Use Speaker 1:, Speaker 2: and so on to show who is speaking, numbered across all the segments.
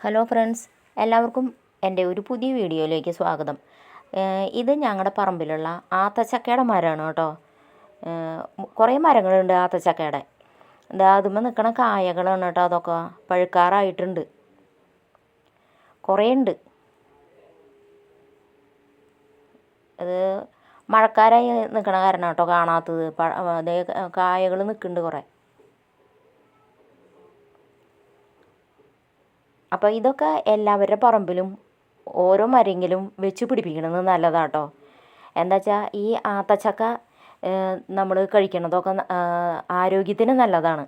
Speaker 1: Hello friends, എല്ലാവർക്കും എൻ്റെ ഒരു പുതിയ വീഡിയോയിലേക്ക് സ്വാഗതം. ഇത് ഞങ്ങളുടെ പറമ്പിലുള്ള ആത്തച്ചക്കയുടെ മരമാണ് കേട്ടോ. കുറേ മരങ്ങളുണ്ട് ആത്തച്ചക്കയുടെ. അതുമ്മ നിൽക്കണ കായകളാണ് കേട്ടോ. അതൊക്കെ പഴുക്കാറായിട്ടുണ്ട്, കുറേ ഉണ്ട്. അത് മഴക്കാരായി നിൽക്കണ കാരണം കേട്ടോ കാണാത്തത്. അതേ കായകൾ നിൽക്കുന്നുണ്ട് കുറേ. അപ്പോൾ ഇതൊക്കെ എല്ലാവരുടെ പറമ്പിലും ഓരോ മരമെങ്കിലും വെച്ച് പിടിപ്പിക്കണത് നല്ലതാട്ടോ. എന്താ വെച്ചാൽ ഈ ആത്തച്ചക്ക നമ്മൾ കഴിക്കണതൊക്കെ ആരോഗ്യത്തിന് നല്ലതാണ്.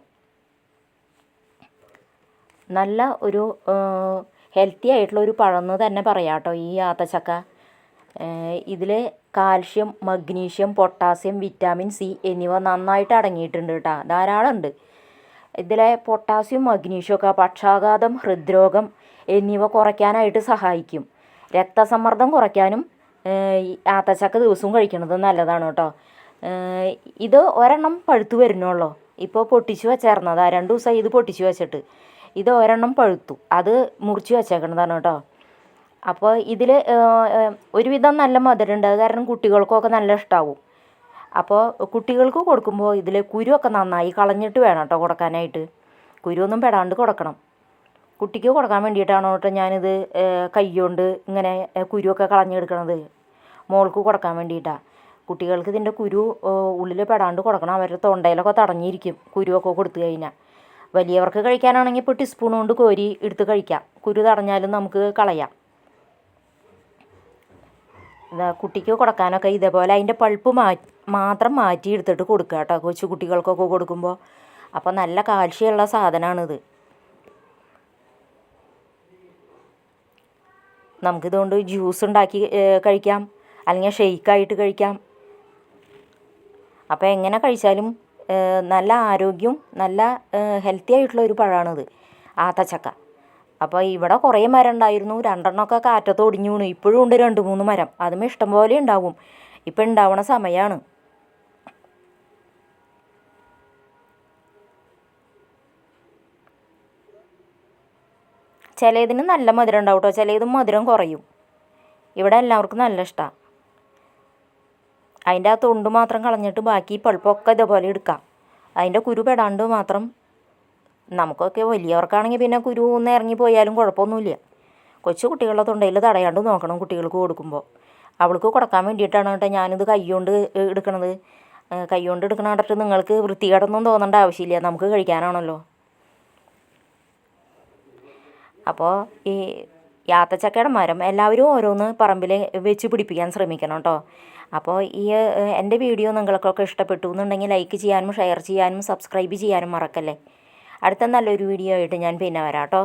Speaker 1: നല്ല ഒരു ഹെൽത്തി ആയിട്ടുള്ള ഒരു പഴം എന്ന് തന്നെ പറയാം കേട്ടോ ഈ ആത്തച്ചക്ക. ഇതിൽ calcium, magnesium, potassium, vitamin C എന്നിവ നന്നായിട്ട് അടങ്ങിയിട്ടുണ്ട് കേട്ടോ. ധാരാളം ഉണ്ട്. ഇതിലെ പൊട്ടാസ്യം, മഗ്നീഷ്യമൊക്കെ പക്ഷാഘാതം, ഹൃദ്രോഗം എന്നിവ കുറയ്ക്കാനായിട്ട് സഹായിക്കും. രക്തസമ്മർദ്ദം കുറയ്ക്കാനും ആത്തച്ചക്ക ദിവസവും കഴിക്കുന്നത് നല്ലതാണ് കേട്ടോ. ഇത് ഒരെണ്ണം പഴുത്തു വരുന്നുള്ളൂ. ഇപ്പോൾ പൊട്ടിച്ച് വെച്ചേർന്നതാണ്. 2 ദിവസമായി ഇത് പൊട്ടിച്ച് വെച്ചിട്ട്. ഇത് ഒരെണ്ണം പഴുത്തു, അത് മുറിച്ച് വെച്ചേക്കണതാണ് കേട്ടോ. അപ്പോൾ ഇതിൽ ഒരുവിധം നല്ല മധുരമുണ്ട്. അത് കാരണം കുട്ടികൾക്കൊക്കെ നല്ല ഇഷ്ടമാവും. അപ്പോൾ കുട്ടികൾക്ക് കൊടുക്കുമ്പോൾ ഇതിൽ കുരുവൊക്കെ നന്നായി കളഞ്ഞിട്ട് വേണം കേട്ടോ കൊടുക്കാനായിട്ട്. കുരുവൊന്നും പെടാണ്ട് കൊടുക്കണം. കുട്ടിക്ക് കൊടുക്കാൻ വേണ്ടിയിട്ടാണ് കേട്ടോ ഞാനിത് കൈകൊണ്ട് ഇങ്ങനെ കുരുവൊക്കെ കളഞ്ഞെടുക്കണത്. മോൾക്ക് കൊടുക്കാൻ വേണ്ടിയിട്ടാണ്. കുട്ടികൾക്ക് ഇതിൻ്റെ കുരു ഉള്ളിൽ പെടാണ്ട് കൊടുക്കണം. അവരുടെ തൊണ്ടയിലൊക്കെ തടഞ്ഞിരിക്കും കുരുവൊക്കെ കൊടുത്തു കഴിഞ്ഞാൽ. വലിയവർക്ക് കഴിക്കാനാണെങ്കിൽ ഇപ്പോൾ ടീസ്പൂൺ കൊണ്ട് കോരി എടുത്ത് കഴിക്കാം. കുരു തടഞ്ഞാലും നമുക്ക് കളയാം. കുട്ടിക്ക് കൊടുക്കാനൊക്കെ ഇതേപോലെ അതിൻ്റെ പൾപ്പ് മാത്രം മാറ്റി എടുത്തിട്ട് കൊടുക്കുക കേട്ടോ കൊച്ചു കുട്ടികൾക്കൊക്കെ കൊടുക്കുമ്പോൾ. അപ്പോൾ നല്ല കാൽഷ്യമുള്ള സാധനമാണിത്. നമുക്കിതുകൊണ്ട് ജ്യൂസ് ഉണ്ടാക്കി കഴിക്കാം, അല്ലെങ്കിൽ ഷെയ്ക്കായിട്ട് കഴിക്കാം. അപ്പോൾ എങ്ങനെ കഴിച്ചാലും നല്ല ആരോഗ്യവും നല്ല ഹെൽത്തി ആയിട്ടുള്ള ഒരു പഴമാണിത് ആത്തച്ചക്ക. അപ്പോൾ ഇവിടെ കുറേ മരം ഉണ്ടായിരുന്നു. 2 എണ്ണമൊക്കെ കാറ്റത്ത് ഒടിഞ്ഞു വീണു. ഇപ്പോഴും ഉണ്ട് 2-3 മരം. അതും ഇഷ്ടംപോലെ ഉണ്ടാവും. ഇപ്പം ഉണ്ടാവണ സമയമാണ്. ചിലതിന് നല്ല മധുരം ഉണ്ടാവും കേട്ടോ, ചിലതും മധുരം കുറയും. ഇവിടെ എല്ലാവർക്കും നല്ല ഇഷ്ടമാണ്. അതിൻ്റെ ആ തൊണ്ട് മാത്രം കളഞ്ഞിട്ട് ബാക്കി പൾപ്പൊക്കെ ഇതേപോലെ എടുക്കാം. അതിൻ്റെ കുരു പെടാണ്ട് മാത്രം. നമുക്കൊക്കെ വലിയവർക്കാണെങ്കിൽ പിന്നെ കുരു ഒന്ന് ഇറങ്ങിപ്പോയാലും കുഴപ്പമൊന്നുമില്ല. കൊച്ചു കുട്ടികളുടെ തൊണ്ടയിൽ തടയാണ്ട് നോക്കണം കുട്ടികൾക്ക് കൊടുക്കുമ്പോൾ. അവൾക്ക് കൊടുക്കാൻ വേണ്ടിയിട്ടാണ് കേട്ടോ ഞാനിത് കൈകൊണ്ട് എടുക്കണത്. കൈകൊണ്ട് എടുക്കണ കണ്ടിട്ട് നിങ്ങൾക്ക് വൃത്തികേടൊന്നും തോന്നേണ്ട ആവശ്യമില്ല. നമുക്ക് കഴിക്കാനാണല്ലോ. അപ്പോൾ ഈ ആത്തച്ചക്കയുടെ മരം എല്ലാവരും ഓരോന്ന് പറമ്പിൽ വെച്ച് പിടിപ്പിക്കാൻ ശ്രമിക്കണം കേട്ടോ. അപ്പോൾ എൻ്റെ വീഡിയോ നിങ്ങൾക്കൊക്കെ ഇഷ്ടപ്പെട്ടു എന്നുണ്ടെങ്കിൽ ലൈക്ക് ചെയ്യാനും ഷെയർ ചെയ്യാനും സബ്സ്ക്രൈബ് ചെയ്യാനും മറക്കല്ലേ. അടുത്ത നല്ലൊരു വീഡിയോ ആയിട്ട് ഞാൻ പിന്നെ വരാം കേട്ടോ.